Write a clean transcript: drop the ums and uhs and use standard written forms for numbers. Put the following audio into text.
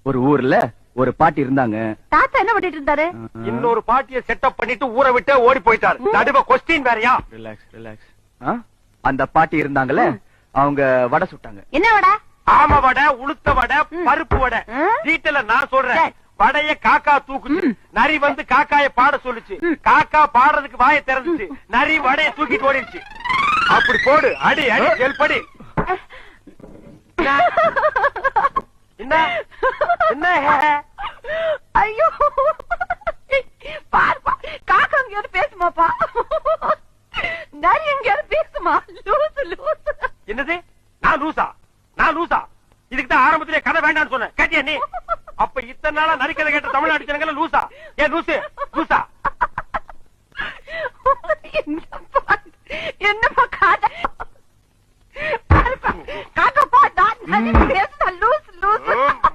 ஒரு ஊர்ல ஒரு பாட்டி இருந்தாங்க. தாத்தா என்ன பண்ணிட்டு இருந்தாரு? இன்னொரு பாட்டியை செட்டப் பண்ணிட்டு ஊரை விட்டு ஓடி போயிட்டாரு. நடுவ கொஸ்டின் வேறயா? Relax relax. அந்த பாட்டி இருந்தாங்கல்ல, அவங்க வடை சுட்டாங்க. என்ன வடை? ஆம வடை, உளுத்த வடை, பருப்பு வடை. டீட்டெயில நான் சொல்றேன். வடைய காக்கா தூக்குச்சு, நரி வந்து காக்காய பாட சொல்லுச்சு. காக்கா பாடுறதுக்கு வாயை திறந்துச்சு, நரி வடைய தூக்கிட்டு ஓடிடுச்சு. அப்படி போடு, அடி அடி செல்படி. என்ன என்ன? ஐயோ பாருப்பா, காக்கா எங்கேயாவது பேசுமாப்பா, நரி எங்கேயாவது பேசுமா? லூசு லூசு. என்னது? நான் லூசா? நான் லூசா? இதுக்கு தான் ஆரம்பத்திலே கதை வேண்டாம்னு சொன்னேன். கேட்டியா நீ? அப்ப இத்தனை நாளா நரிக்கதை கேட்ட தமிழ்நாடு ஜனங்கள லூசா? ஏன் லூசு?